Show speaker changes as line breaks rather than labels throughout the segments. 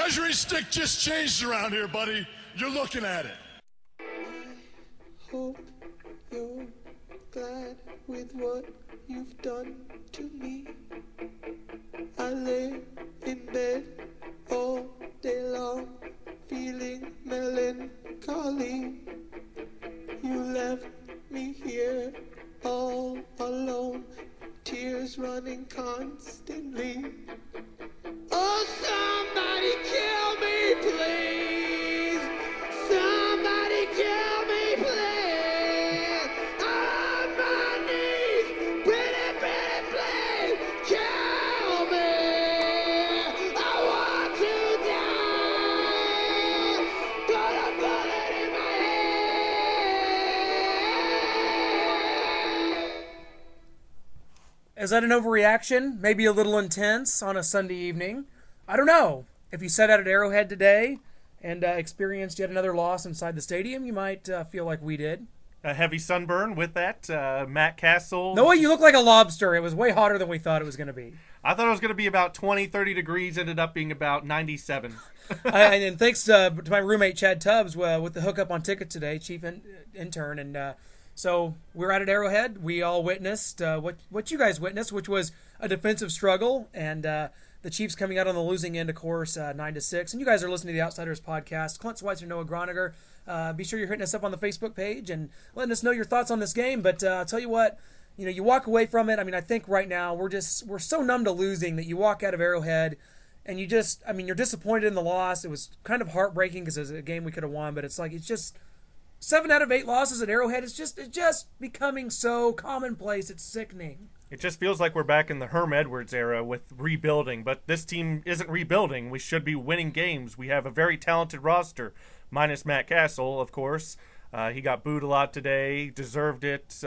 measuring stick just changed around here, buddy. You're looking at it.
I hope you're glad with what you've done to me. I lay in bed all day long, feeling melancholy. You left me here all alone, tears running constantly. Oh, somebody kill me, please. Somebody kill me, please. I'm on my knees. Pretty, pretty, please. Kill me. I want to die. Put a bullet in my head.
Is that an overreaction? Maybe a little intense on a Sunday evening? I don't know. If you sat out at Arrowhead today and experienced yet another loss inside the stadium, you might feel like we did.
A heavy sunburn with that. Matt Cassel.
No way, you look like a lobster. It was way hotter than we thought it was going to be.
I thought it was going to be about 20, 30 degrees. Ended up being about 97.
And thanks to my roommate, Chad Tubbs, with the hookup on ticket today, chief intern. And so we're out at Arrowhead. We all witnessed what you guys witnessed, which was a defensive struggle. And the Chiefs coming out on the losing end, of course, 9-6. And you guys are listening to the Outsiders podcast. Clint Schweitzer, Noah Groniger. Be sure you're hitting us up on the Facebook page and letting us know your thoughts on this game. But I'll tell you what, you walk away from it. I mean, I think right now we're so numb to losing that you walk out of Arrowhead and you're disappointed in the loss. It was kind of heartbreaking because it was a game we could have won. But it's just 7 out of 8 losses at Arrowhead. It's just becoming so commonplace. It's sickening.
It just feels like we're back in the Herm Edwards era with rebuilding, but this team isn't rebuilding. We should be winning games. We have a very talented roster, minus Matt Cassel, of course. He got booed a lot today, deserved it.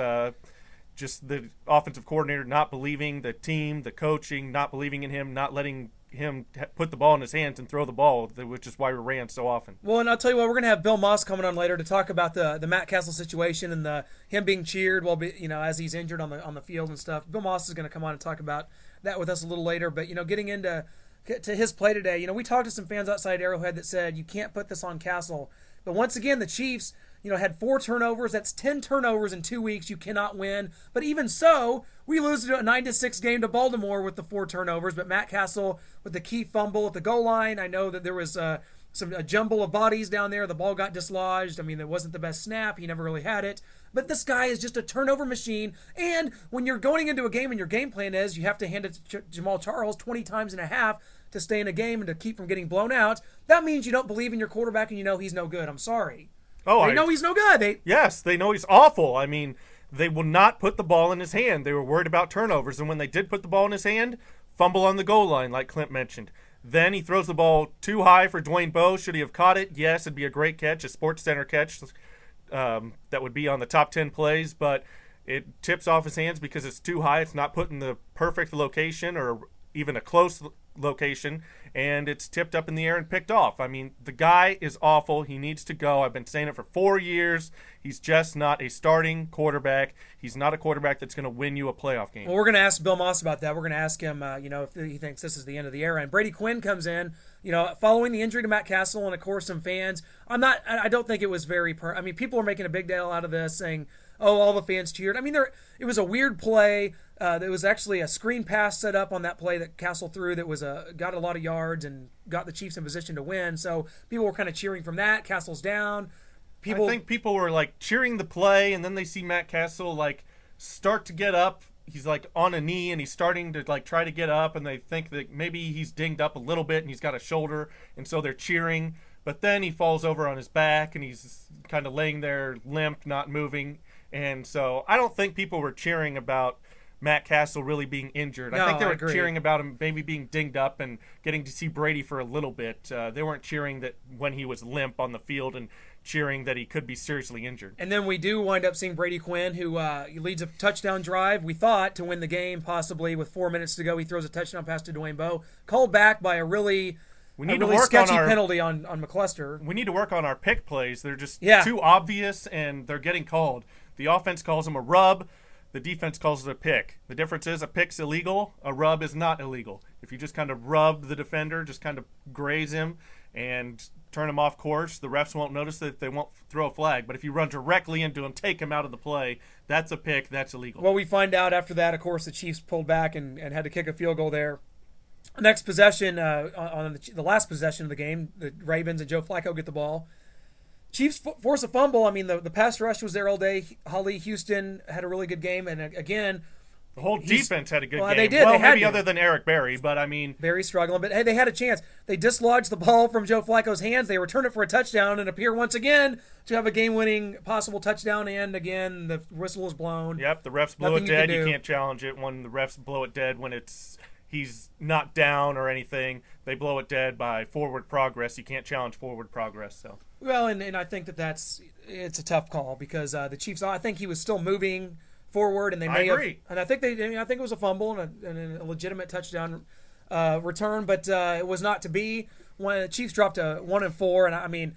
Just the offensive coordinator not believing the team, the coaching, not believing in him, not letting him put the ball in his hands and throw the ball, which is why we ran so often.
Well, and I'll tell you what, we're going to have Bill Maas coming on later to talk about the Matt Cassel situation and him being cheered as he's injured on the field and stuff. Bill Maas is going to come on and talk about that with us a little later. But getting into his play today, we talked to some fans outside Arrowhead that said you can't put this on Cassel. But once again, the Chiefs, had 4 turnovers. That's 10 turnovers in 2 weeks. You cannot win. But even so, we lose a 9-6 game to Baltimore with the 4 turnovers. But Matt Cassel with the key fumble at the goal line. I know that there was a jumble of bodies down there. The ball got dislodged. I mean, it wasn't the best snap. He never really had it. But this guy is just a turnover machine. And when you're going into a game and your game plan is you have to hand it to Jamal Charles 20 times and a half to stay in a game and to keep from getting blown out, that means you don't believe in your quarterback and you know he's no good. I'm sorry. They know he's no good.
Yes, they know he's awful. I mean, they will not put the ball in his hand. They were worried about turnovers, and when they did put the ball in his hand, fumble on the goal line, like Clint mentioned. Then he throws the ball too high for Dwayne Bowe. Should he have caught it? Yes, it'd be a great catch, a Sports Center catch that would be on the top 10 plays, but it tips off his hands because it's too high. It's not put in the perfect location or even a close location, and it's tipped up in the air and picked off. I mean, the guy is awful. He needs to go. I've been saying it for 4 years. He's just not a starting quarterback. He's not a quarterback that's going to win you a playoff game.
Well, we're going to ask Bill Maas about that. We're going to ask him, if he thinks this is the end of the era. And Brady Quinn comes in, following the injury to Matt Cassel and, of course, some fans. I don't think it was very people are making a big deal out of this, saying, oh, all the fans cheered. I mean, it was a weird play. There was actually a screen pass set up on that play that Cassel threw that was got a lot of yards and got the Chiefs in position to win. So people were kind of cheering from that. Cassel's down.
I think people were cheering the play, and then they see Matt Cassel start to get up. He's on a knee and he's starting to try to get up, and they think that maybe he's dinged up a little bit and he's got a shoulder, and so they're cheering. But then he falls over on his back and he's kind of laying there limp, not moving. And so I don't think people were cheering about Matt Cassel really being injured.
No,
I think they were
agree.
cheering about him maybe being dinged up and getting to see Brady for a little bit. They weren't cheering that when he was limp on the field and cheering that he could be seriously injured.
And then we do wind up seeing Brady Quinn, who leads a touchdown drive, we thought, to win the game, possibly with 4 minutes to go. He throws a touchdown pass to Dwayne Bowe, called back by a really sketchy penalty on McCluster.
We need to work on our pick plays. They're just
too
obvious, and they're getting called. The offense calls them a rub. The defense calls it a pick. The difference is a pick's illegal, a rub is not illegal. If you just kind of rub the defender, just kind of graze him and turn him off course, the refs won't notice it, they won't throw a flag. But if you run directly into him, take him out of the play, that's a pick, that's illegal.
Well, we find out after that, of course, the Chiefs pulled back and had to kick a field goal there. Next possession, on the last possession of the game, the Ravens and Joe Flacco get the ball. Chiefs force a fumble. I mean, the pass rush was there all day. Holly Houston had a really good game, and again,
the whole defense had a good game.
They did.
Well,
they had
maybe
to.
Other than Eric Berry, but I mean,
Berry struggling, but hey, they had a chance. They dislodged the ball from Joe Flacco's hands. They returned it for a touchdown and appear once again to have a game-winning possible touchdown. And again, the whistle was blown.
Yep, the refs blew it dead. You can't challenge it when the refs blow it dead when he's not down or anything. They blow it dead by forward progress. You can't challenge forward progress. So. Well,
and I think it's a tough call because the Chiefs. I think he was still moving forward, and they may have. And I think it was a fumble and a legitimate touchdown return, but it was not to be. When the Chiefs dropped to 1-4, and I mean,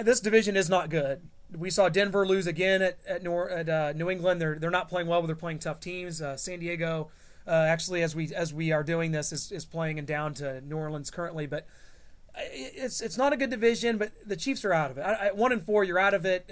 this division is not good. We saw Denver lose again at New England. They're not playing well, but they're playing tough teams. San Diego, actually, as we are doing this, is playing and down to New Orleans currently, but. It's not a good division, but the Chiefs are out of it. At 1-4, you're out of it.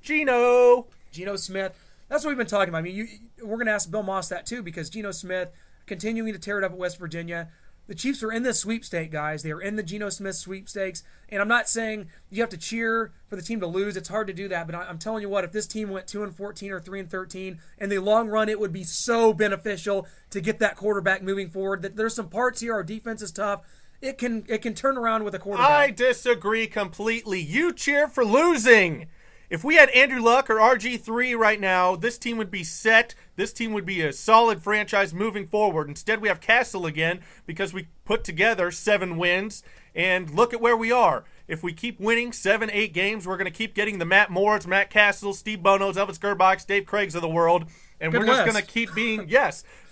Geno Smith. That's what we've been talking about. I mean, we're going to ask Bill Maas that too because Geno Smith continuing to tear it up at West Virginia. The Chiefs are in this sweepstake, guys. They are in the Geno Smith sweepstakes, and I'm not saying you have to cheer for the team to lose. It's hard to do that, but I'm telling you what, if this team went 2-14 or 3-13, in the long run, it would be so beneficial to get that quarterback moving forward. That there's some parts here. Our defense is tough. It can turn around with a quarterback.
I disagree completely. You cheer for losing. If we had Andrew Luck or RG3 right now, this team would be set. This team would be a solid franchise moving forward. Instead, we have Cassel again because we put together 7 wins. And look at where we are. If we keep winning 7-8 games, we're going to keep getting the Matt Moores, Matt Cassel, Steve Bonos, Elvis Gerbach, Dave Craigs of the world. And we're just going to keep being,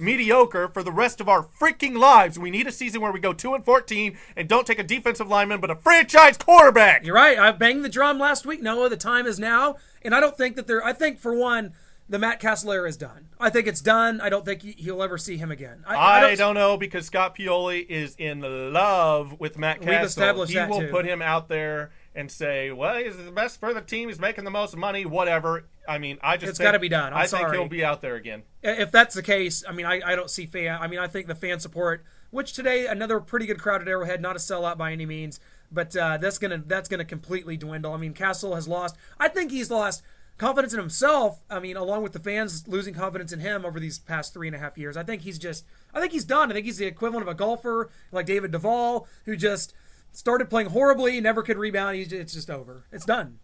mediocre for the rest of our freaking lives. We need a season where we go 2-14 and don't take a defensive lineman, but a franchise quarterback.
You're right. I banged the drum last week, Noah. The time is now. And I don't think that I think, for one, the Matt Cassel era is done. I think it's done. I don't think he'll ever see him again.
I don't know because Scott Pioli is in love with Matt Cassel.
We've established that,
too. He will put him out there and say, well, he's the best for the team. He's making the most money, whatever. I mean, it's got
to be done.
I think he'll be out there again.
If that's the case, I mean, I don't see I think the fan support, which today another pretty good crowd at Arrowhead, not a sellout by any means, but that's gonna completely dwindle. I mean, Cassel has lost. I think he's lost confidence in himself. I mean, along with the fans losing confidence in him over these past 3.5 years. I think he's done. I think he's the equivalent of a golfer like David Duvall, who just started playing horribly, never could rebound. It's just over. It's done.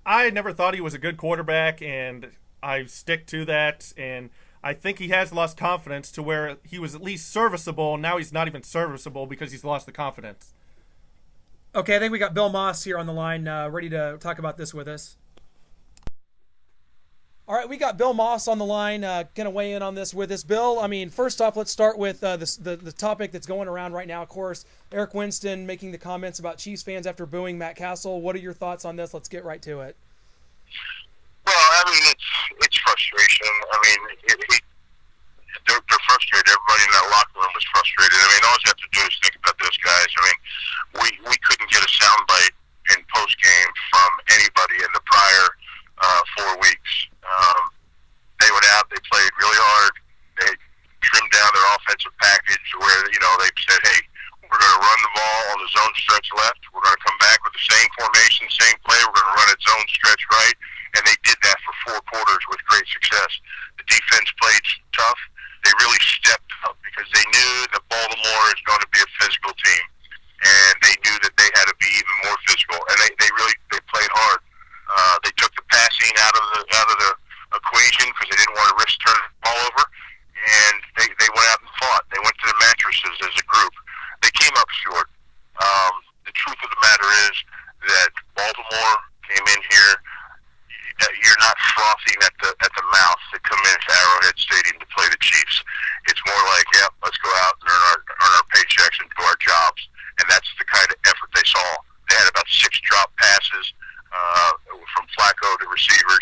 I never thought he was a good quarterback, and I stick to that. And I think he has lost confidence to where he was at least serviceable. Now he's not even serviceable because he's lost the confidence.
Okay, I think we got Bill Maas here on the line, ready to talk about this with us. All right, we got Bill Maas on the line, going to weigh in on this with us. Bill, I mean, first off, let's start with the topic that's going around right now. Of course, Eric Winston making the comments about Chiefs fans after booing Matt Cassel. What are your thoughts on this? Let's get right to it.
Well, I mean, it's frustration. I mean, they're frustrated. Everybody in that locker room was frustrated. I mean, all you have to do is think about those guys. I mean, we couldn't get a soundbite in post-game from anybody in the prior 4 weeks. They went out, they played really hard, they trimmed down their offensive package where, they said, hey, we're going to run the ball on the zone stretch left, we're going to come back with the same formation, same play, we're going to run it zone stretch right, and they did that for 4 quarters with great success. The defense played tough, they really stepped up because they knew that Baltimore is going to be a physical team, and they knew that they had to be even more physical, and they played hard. They took the passing out of the equation because they didn't want to risk turning the ball over, and they went out and fought. They went to the mattresses as a group. They came up short. The truth of the matter is that Baltimore came in here. You're not frothing at the mouth to come into Arrowhead Stadium to play the Chiefs. It's more like, let's go out and earn our paychecks and do our jobs. And that's the kind of effort they saw. They had about 6 drop passes from Flacco to receivers.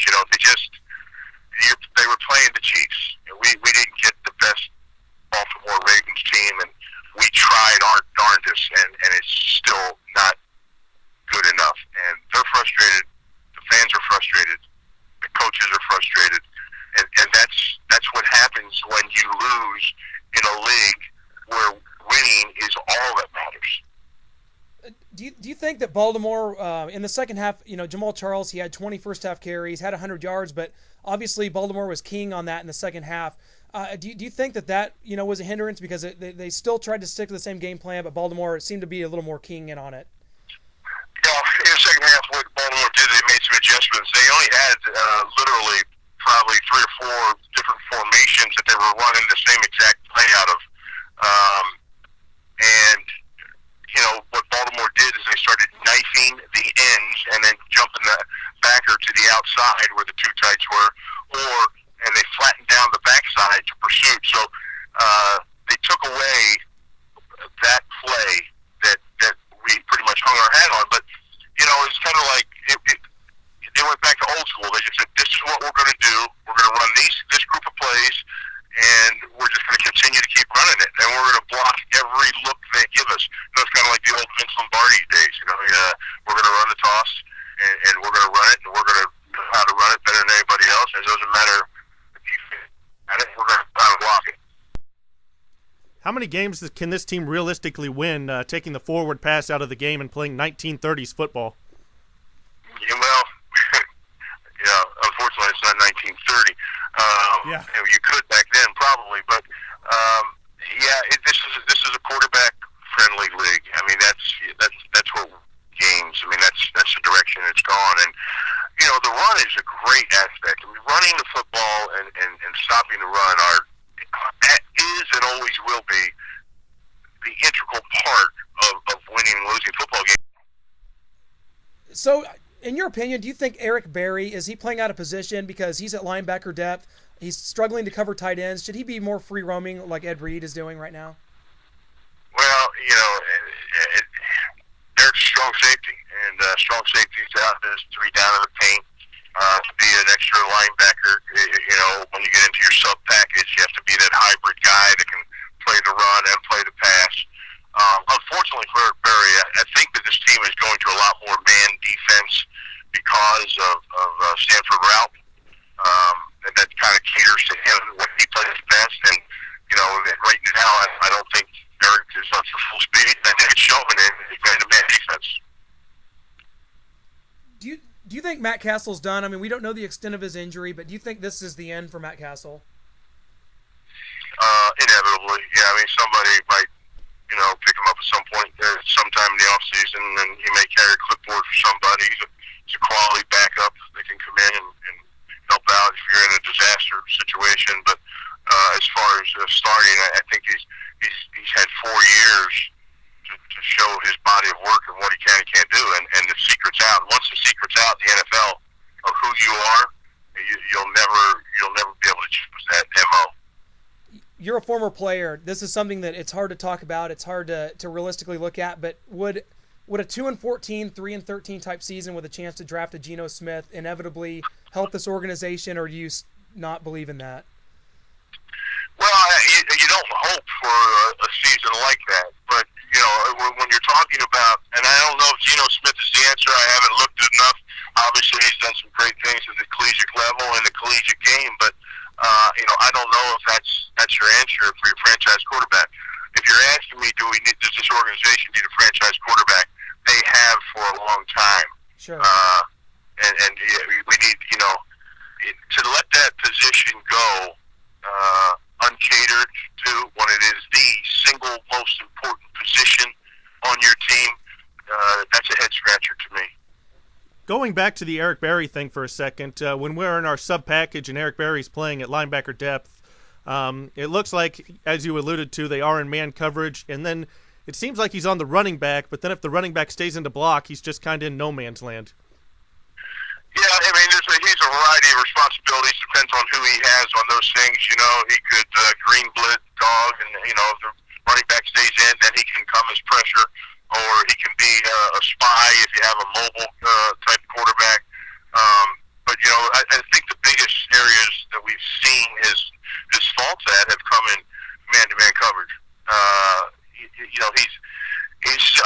They were playing the Chiefs. lose in a league where winning is all that matters.
Do you think that Baltimore in the second half, Jamal Charles, he had 20 first half carries, had 100 yards, but obviously Baltimore was king on that in the second half. Do you think that was a hindrance because they still tried to stick to the same game plan, but Baltimore seemed to be a little more king in on it?
Yeah, in the second half, what Baltimore did, they made some adjustments. They only had literally probably 3 or 4 different formations that they were running the same exact play out of. And what Baltimore did is they started knifing the ends and then jumping the backer to the outside where the two tights were, and they flattened down the backside to pursuit. So they took away that play that we pretty much hung our hat on. But, it's kind of like they went back to old school. They just said, this is what we're going to do. We're going to run this group of plays, and we're just going to continue to keep running it. And we're going to block every look they give us. It's kind of like the old Vince Lombardi days. We're going to run the toss, and we're going to run it, and we're going to know how to run it better than anybody else. It doesn't matter if you at it. We're going to try to block it.
How many games can this team realistically win, taking the forward pass out of the game and playing 1930s football?
Yeah, well, unfortunately, it's not 1930. You could back then, probably, but this is a quarterback-friendly league. I mean, that's what games. I mean, that's the direction it's gone. And the run is a great aspect. I mean, running the football and stopping the run is and always will be the integral part of winning and losing football games.
So, in your opinion, do you think Eric Berry, is he playing out of position because he's at linebacker depth? He's struggling to cover tight ends. Should he be more free roaming like Ed Reed is doing right now?
Well, Eric's a strong safety, and strong safety's out is 3 down in the paint. To be an extra linebacker, when you get into your sub package, you have to be that hybrid guy that can play the run and play the pass. Unfortunately for Eric Berry, I think that this team is going to a lot more man defense because of Stanford route, and that kind of caters to him when he plays best. And right now, I don't think Eric is up to full speed. I think it's showing in man defense.
Do you think Matt Cassel's done? I mean, we don't know the extent of his injury, but do you think this is the end for Matt Cassel?
Inevitably, yeah. I mean, somebody might, pick him up at some point, sometime in the off season, and he may carry a clipboard for somebody. He's a quality backup that can come in and help out if you're in a disaster situation. But as far as starting, I think he's had 4 years to show his body of work and what he can and can't do, and the secret's out. Once the secret's out in the NFL of who you are, you'll never be able to choose that MO.
You're a former player. This is something that it's hard to talk about. It's hard to realistically look at. But would a 2-14, 3-13 type season with a chance to draft a Geno Smith inevitably help this organization, or do you not believe in that?
Well, you don't hope for a season like that, but when you're talking about, and I don't know if Geno Smith is the answer. I haven't looked enough. Obviously, he's done some great things at the collegiate level in the collegiate game, but I don't know if that's your answer for your franchise quarterback. If you're asking me, does this organization need a franchise quarterback? They have for a long time.
Sure.
And we need, to let that position go uncatered to when it is the single most important position on your team, that's a head scratcher to me.
Going back to the Eric Berry thing for a second, when we're in our sub package and Eric Berry's playing at linebacker depth, it looks like, as you alluded to, they are in man coverage, and then it seems like he's on the running back, but then if the running back stays into block, he's just kind of in no man's land.
Yeah, I mean, he's a variety of responsibilities. Depends on who he has on those things. He could green blitz dog, and if the running back stays in, then he can come as pressure, or he can be a spy if you have a mobile type quarterback. But I think the biggest areas that we've seen his faults at have come in man-to-man coverage.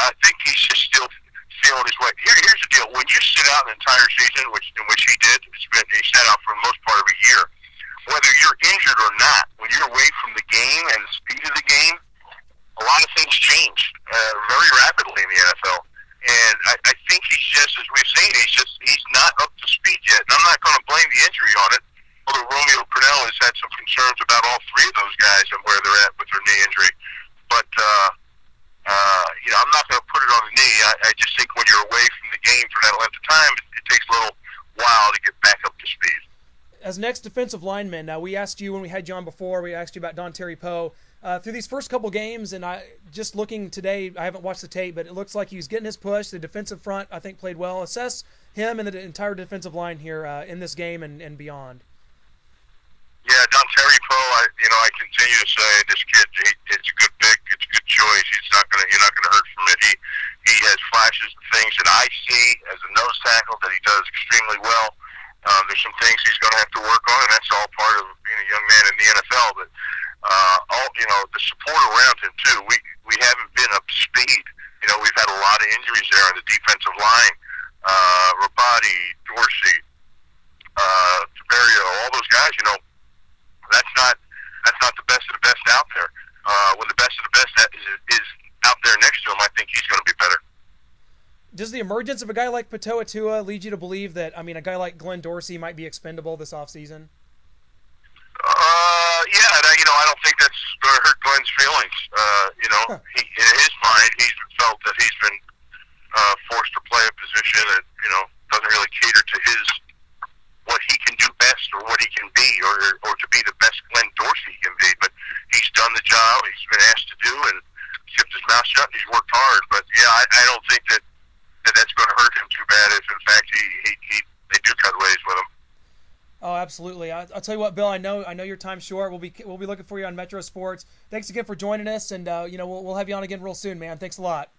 I think he's just still feeling his way. Here's the deal: when you sit out an entire season, in which he did, he sat out for the most part of a year. Whether you're injured or not, when you're away from the game, about all three of those guys and where they're at with their knee injury. But I'm not going to put it on the knee. I just think when you're away from the game for that length of time, it takes a little while to get back up to speed.
As next defensive lineman, we asked you when we had you on before, we asked you about Don Terry Poe. Through these first couple games, and just looking today, I haven't watched the tape, but it looks like he was getting his push. The defensive front, I think, played well. Assess him and the entire defensive line here in this game and beyond.
Yeah, Don Terry Poe, I continue to say this kid, it's a good pick, it's a good choice. You're not gonna hurt from it. He has flashes of things that I see as a nose tackle that he does extremely well. There's some things he's going to have to work on, and that's all part of being a young man in the NFL. But the support around him too. We haven't been up to speed. We've had a lot of injuries there on the defensive line. Rabati, Dorsey, Tiberio, all those guys. That's not the best of the best out there. When the best of the best is out there next to him, I think he's going to be better.
Does the emergence of a guy like Pato Atua lead you to believe that, a guy like Glenn Dorsey might be expendable this offseason?
Yeah, I don't think that's going to hurt Glenn's feelings. He, in his mind, he's felt that he's been forced to play a position that, doesn't really cater to what he can do best or what he can be or to be the best Glenn Dorsey can be. But he's done the job he's been asked to do and kept his mouth shut and he's worked hard. But, yeah, I don't think that's going to hurt him too bad if, in fact, they do cut ways with him.
Oh, absolutely. I'll tell you what, Bill. I know your time's short. We'll be looking for you on Metro Sports. Thanks again for joining us, and we'll have you on again real soon, man. Thanks a lot.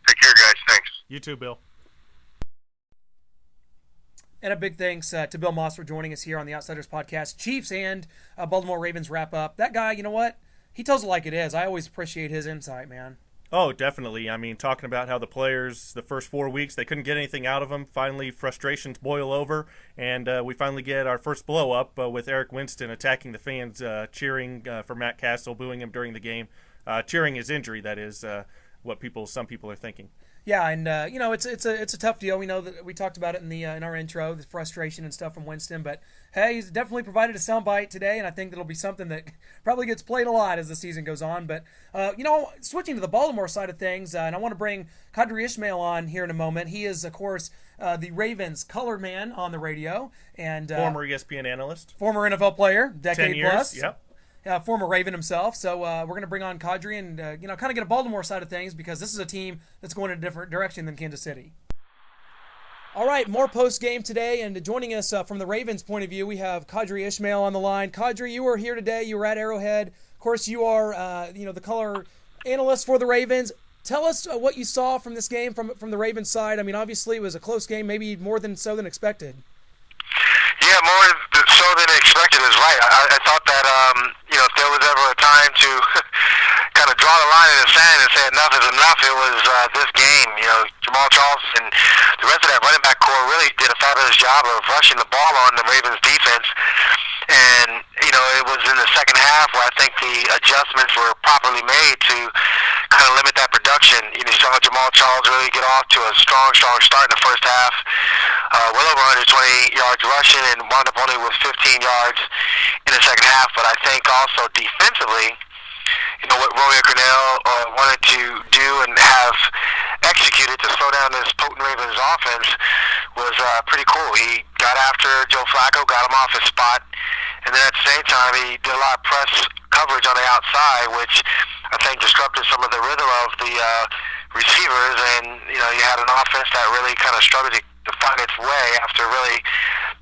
Take care, guys. Thanks.
You too, Bill.
And a big thanks to Bill Maas for joining us here on the Outsiders Podcast. Chiefs and Baltimore Ravens wrap up. That guy, you know what? He tells it like it is. I always appreciate his insight, man.
Oh, definitely. Talking about how the players, the first 4 weeks, they couldn't get anything out of them. Finally, frustrations boil over, and we finally get our first blow-up with Eric Winston attacking the fans, cheering for Matt Cassel, booing him during the game, cheering his injury, that is what some people are thinking.
Yeah, and it's a tough deal. We know that we talked about it in our intro, the frustration and stuff from Winston. But hey, he's definitely provided a soundbite today, and I think that'll be something that probably gets played a lot as the season goes on. But switching to the Baltimore side of things, and I want to bring Qadry Ismail on here in a moment. He is, of course, the Ravens color man on the radio and
former ESPN analyst,
former NFL player, decade
10 years,
plus.
Yep.
Former Raven himself. So we're going to bring on Qadry and kind of get a Baltimore side of things because this is a team that's going in a different direction than Kansas City. All right, more post-game today, and joining us from the Ravens' point of view, we have Qadry Ismail on the line. Qadry, you were here today. You were at Arrowhead. Of course, you are the color analyst for the Ravens. Tell us what you saw from this game from the Ravens' side. Obviously, it was a close game, maybe more than so than expected.
Yeah, more so than expected is right. I thought that, if there was ever a time to kind of draw the line in the sand and say enough is enough, it was this game. Jamal Charles and the rest of that running back core really did a fabulous job of rushing the ball on the Ravens defense. And, it was in the second half where I think the adjustments were properly made to kind of limit that production. You saw Jamal Charles really get off to a strong start in the first half. Well over 120 yards rushing and wound up only with 15 yards in the second half. But I think also defensively, what Romeo Cornell wanted to do and have executed to slow down this potent Ravens offense was pretty cool. He got after Joe Flacco, got him off his spot, and then at the same time he did a lot of press coverage on the outside, which I think disrupted some of the rhythm of the receivers, and you had an offense that really kind of struggled to find its way after really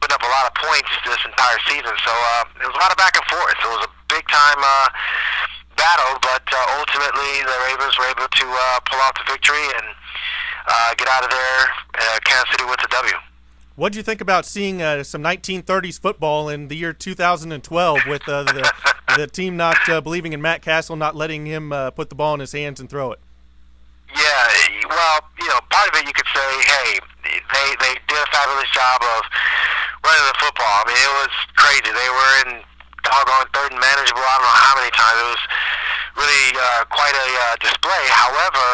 putting up a lot of points this entire season. So it was a lot of back and forth. It was a big-time battle, but ultimately the Ravens were able to pull out the victory and get out of there, Kansas City with the W.
What did you think about seeing some 1930s football in the year 2012 with the team not believing in Matt Cassel, not letting him put the ball in his hands and throw it?
Yeah, well, part of it you could say, hey, they did a fabulous job of running the football. It was crazy. They were in doggone third and manageable, I don't know how many times. It was really quite a display. However,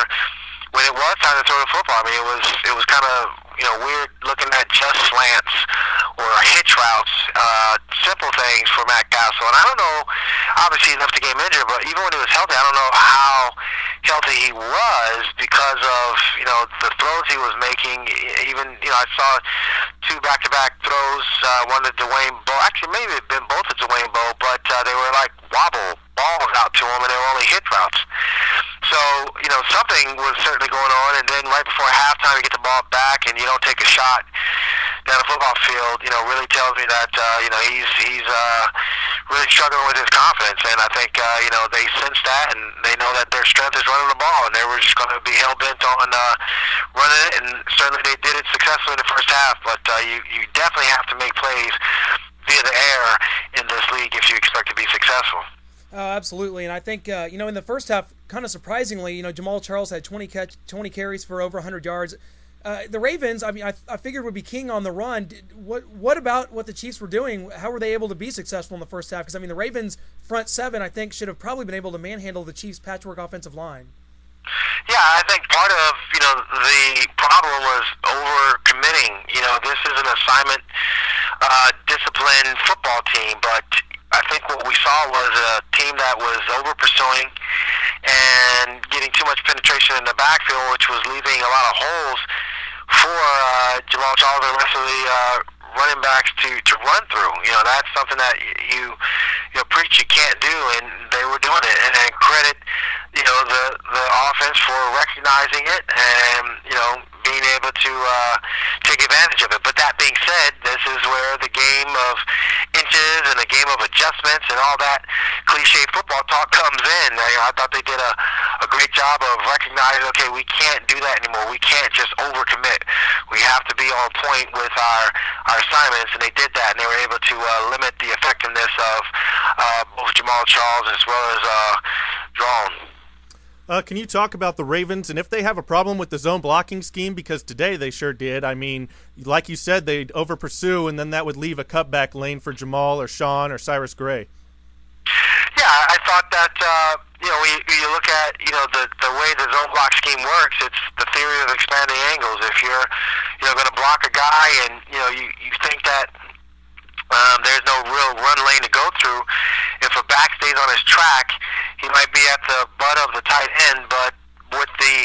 when it was time to throw the football, it was kind of weird looking at just slants or hitch routes, simple things for Matt Cassel. And I don't know, obviously he left the game injured, but even when he was healthy, I don't know how healthy he was because of, the throws he was making. Even, I saw 2 back-to-back throws, one to Dwayne Bowe. Actually, maybe it had been both to Dwayne Bowe, but they were like wobble balls out to him, and they were only hit routes. So, something was certainly going on, and then right before halftime, you get the ball back, and you don't take a shot down the football field, really tells me that, he's really struggling with his confidence, and I think, they sense that, and they know that their strength is running the ball, and they were just going to be hell-bent on running it, and certainly they did it successfully in the first half, but you definitely have to make plays via the air in this league if you expect to be successful.
Oh, absolutely, and I think in the first half, kind of surprisingly, Jamal Charles had 20 carries for over 100 yards. The Ravens, I figured would be king on the run. What about what the Chiefs were doing? How were they able to be successful in the first half? Because the Ravens front seven, I think, should have probably been able to manhandle the Chiefs' patchwork offensive line.
Yeah, I think part of the problem was overcommitting. This is an assignment disciplined football team, but I think what we saw was a team that was over pursuing and getting too much penetration in the backfield, which was leaving a lot of holes for Jamal Charles and the rest of the running backs to run through. That's something that you preach you can't do, and they were doing it. And credit the offense for recognizing it and being able to take advantage of it. But that being said, this is where the game of inches and the game of adjustments and all that cliche football talk comes in. I thought they did a great job of recognizing, okay, we can't do that anymore. We can't just overcommit. We have to be on point with our assignments, and they did that, and they were able to limit the effectiveness of both Jamal Charles as well as Drone.
Can you talk about the Ravens and if they have a problem with the zone blocking scheme? Because today they sure did. Like you said, they'd over-pursue, and then that would leave a cutback lane for Jamal or Sean or Cyrus Gray.
Yeah, I thought that, you look at, the way the zone block scheme works, it's the theory of expanding angles. If you're, going to block a guy and, you think that there's no real run lane to go through, if a back stays on his track, he might be at the butt of the tight end, but with the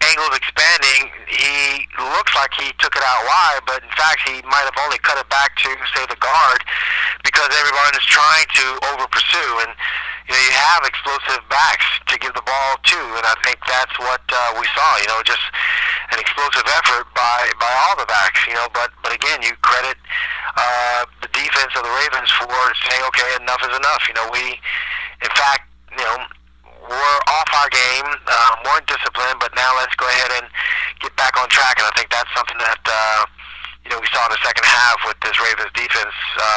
angles expanding, he looks like he took it out wide, but in fact he might have only cut it back to, say, the guard, because everyone is trying to over-pursue, and you have explosive backs to give the ball to, and I think that's what we saw, just an explosive effort by all the backs, but again, you credit the defense of the Ravens for saying, okay, enough is enough. We, in fact, we're off our game, weren't disciplined, but now let's go ahead and get back on track, and I think that's something that we saw in the second half with this Ravens defense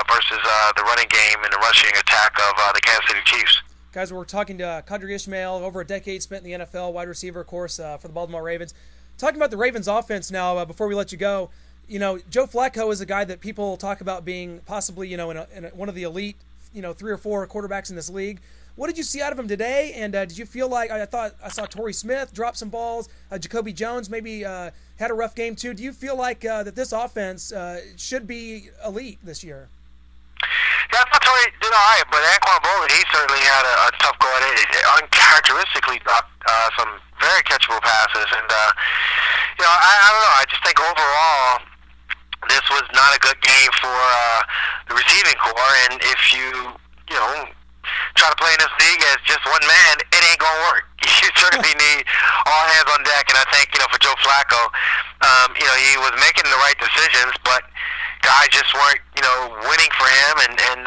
versus the running game and the rushing attack of the Kansas City Chiefs.
Guys, we're talking to Qadry Ismail, over a decade spent in the NFL, wide receiver, of course, for the Baltimore Ravens. Talking about the Ravens offense now, before we let you go, Joe Flacco is a guy that people talk about being possibly, in one of the elite, 3 or 4 quarterbacks in this league. What did you see out of him today? And did you feel like, I thought I saw Torrey Smith drop some balls, Jacoby Jones maybe had a rough game too. Do you feel like that this offense should be elite this year?
Yeah, I thought Torrey did all right, but Anquan Bolden, he certainly had a tough go at it. Uncharacteristically dropped some very catchable passes, and I don't know. I just think overall this was not a good game for the receiving corps, and if you try to play in this league as just one man, it ain't gonna work. You certainly need all hands on deck, and I think for Joe Flacco, he was making the right decisions, but guys just weren't winning for him and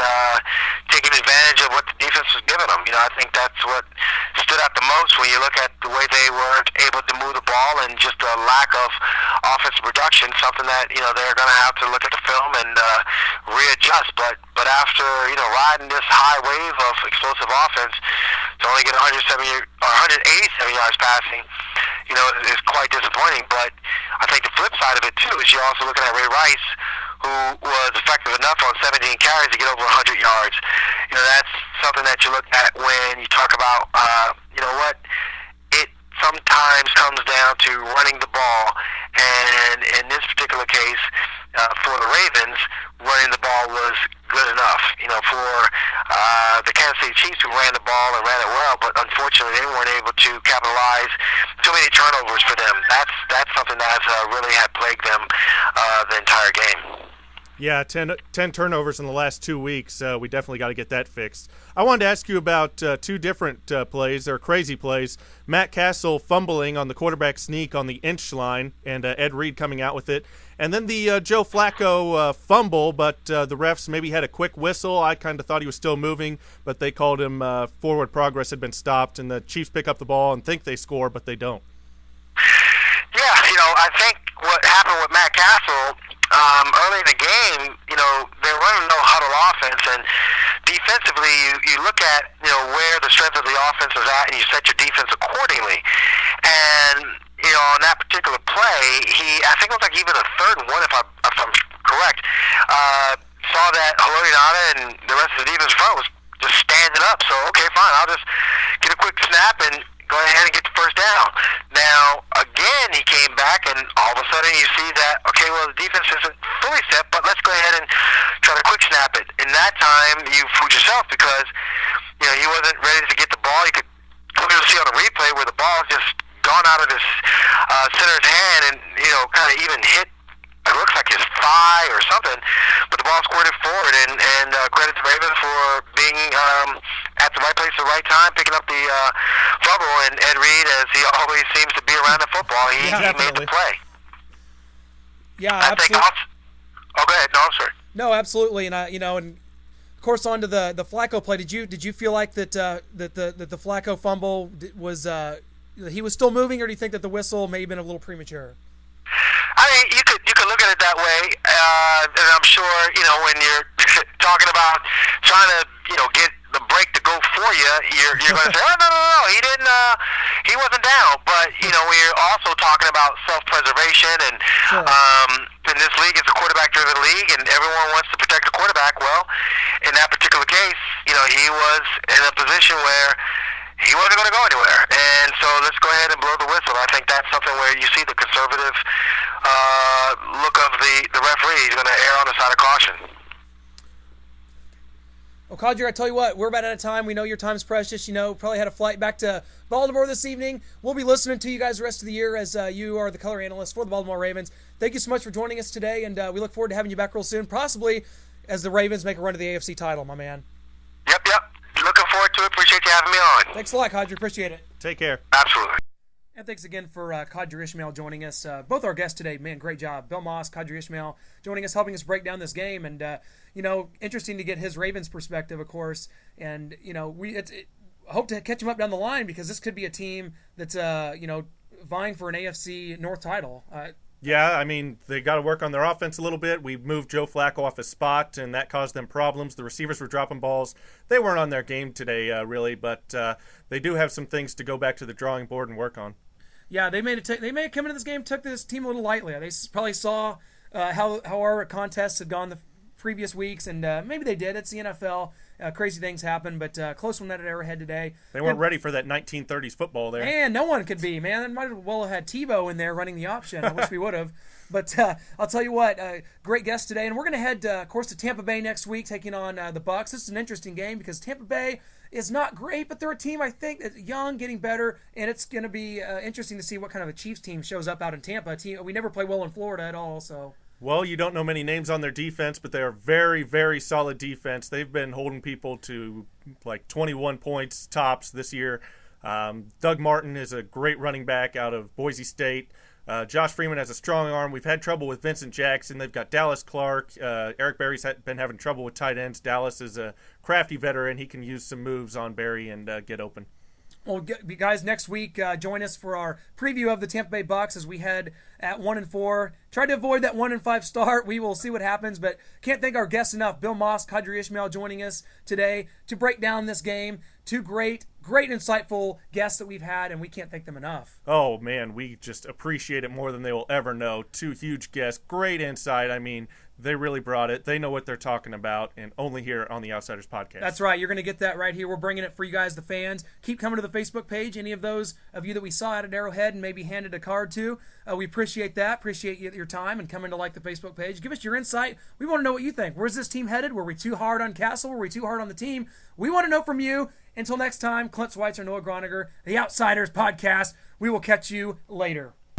taking advantage of what the defense was giving them. I think that's what stood out the most when you look at the way they weren't able to move the ball and just a lack of offensive production. Something that they're going to have to look at the film and readjust. But after riding this high wave of explosive offense, to only get 187 yards passing, is quite disappointing. But I think the flip side of it too is you're also looking at Ray Rice, who was effective enough on 17 carries to get over 100 yards. That's something that you look at when you talk about, it sometimes comes down to running the ball. And in this particular case, for the Ravens, running the ball was good enough. For the Kansas City Chiefs, who ran the ball and ran it well, but unfortunately they weren't able to capitalize. Too many turnovers for them. That's something that has really had plagued them the entire game.
Yeah, 10 turnovers in the last 2 weeks. We definitely got to get that fixed. I wanted to ask you about two different plays. They're crazy plays. Matt Cassel fumbling on the quarterback sneak on the inch line, and Ed Reed coming out with it. And then the Joe Flacco fumble, but the refs maybe had a quick whistle. I kind of thought he was still moving, but they called him forward progress had been stopped, and the Chiefs pick up the ball and think they score, but they don't.
Yeah, I think what happened with Matt Cassel early in the game, they're running no huddle offense, and defensively, you look at where the strength of the offense is at, and you set your defense accordingly. And on that particular play, I think it was like even a third and one, if I'm correct, saw that Haloti Ngata and the rest of the defense front was just standing up. So okay, fine, I'll just get a quick snap and go ahead and get the first down. Now, again, he came back, and all of a sudden you see that, okay, well, the defense isn't fully set, but let's go ahead and try to quick snap it. In that time, you fooled yourself because, he wasn't ready to get the ball. You could clearly see on the replay where the ball just gone out of his center's hand and, kind of even hit, it looks like his thigh or something, but the ball squirted forward, and credit to Ravens for being at the right place at the right time, picking up the fumble, and Ed Reed, as he always seems to be around the football, he made the play.
Yeah,
I think
absolutely.
Oh, go ahead. No, I'm sorry.
No, absolutely, and and of course on to the Flacco play. Did you feel like that the Flacco fumble was he was still moving, or do you think that the whistle may have been a little premature?
I mean, you could look at it that way, and I'm sure when you're talking about trying to get the break to go for you, you're going to say, oh no, he didn't, he wasn't down. But we're also talking about self-preservation, and
Sure.
In this league, it's a quarterback-driven league, and everyone wants to protect the quarterback. Well, in that particular case, he was in a position where he wasn't going to go anywhere, and so let's go ahead and blow the whistle. I think that's something where you see the conservative look of the referee. He's going to err on the side of caution.
Well, Qadry, I tell you what, we're about out of time. We know your time's precious. Probably had a flight back to Baltimore this evening. We'll be listening to you guys the rest of the year as you are the color analyst for the Baltimore Ravens. Thank you so much for joining us today, and we look forward to having you back real soon, possibly as the Ravens make a run to the AFC title, my man.
Yep. Looking forward to it. Appreciate you having me on.
Thanks a lot, Qadry. Appreciate it.
Take care.
Absolutely.
And thanks again for Qadry Ismail joining us. Both our guests today, man, great job. Bill Maas, Qadry Ismail joining us, helping us break down this game. And, interesting to get his Ravens perspective, of course. And, we hope to catch him up down the line because this could be a team that's, vying for an AFC North title.
Yeah, I mean, they got to work on their offense a little bit. We moved Joe Flacco off his spot, and that caused them problems. The receivers were dropping balls. They weren't on their game today, really, but they do have some things to go back to the drawing board and work on.
Yeah, they may have come into this game, took this team a little lightly. They probably saw how our contests had gone the previous weeks, and maybe they did. It's the NFL. Crazy things happen, but close one at Arrowhead today.
They weren't ready for that 1930s football there.
And no one could be, man. They might as well have had Tebow in there running the option. I wish we would have. But I'll tell you what, great guest today. And we're going to head, of course, to Tampa Bay next week, taking on the Bucs. This is an interesting game because Tampa Bay is not great, but they're a team, I think, that's young, getting better, and it's going to be interesting to see what kind of a Chiefs team shows up out in Tampa. We never play well in Florida at all, so...
Well, you don't know many names on their defense, but they are very, very solid defense. They've been holding people to like 21 points tops this year. Doug Martin is a great running back out of Boise State. Josh Freeman has a strong arm. We've had trouble with Vincent Jackson. They've got Dallas Clark. Eric Berry's been having trouble with tight ends. Dallas is a crafty veteran. He can use some moves on Berry and get open.
Well, guys, next week, join us for our preview of the Tampa Bay Bucs as we head at 1-4. Try to avoid that 1-5 start. We will see what happens, but can't thank our guests enough. Bill Maas, Qadry Ismail joining us today to break down this game. Two great great, insightful guests that we've had, and we can't thank them enough.
Oh, man, we just appreciate it more than they will ever know. 2 huge guests, great insight. I mean, they really brought it. They know what they're talking about, and only here on the Outsiders Podcast.
That's right. You're going to get that right here. We're bringing it for you guys, the fans. Keep coming to the Facebook page. Any of those of you that we saw out at Arrowhead and maybe handed a card to, we appreciate that. Appreciate your time and coming to like the Facebook page. Give us your insight. We want to know what you think. Where's this team headed? Were we too hard on Cassel? Were we too hard on the team? We want to know from you. Until next time, Clint Schweitzer, Noah Groniger, the Outsiders Podcast. We will catch you later.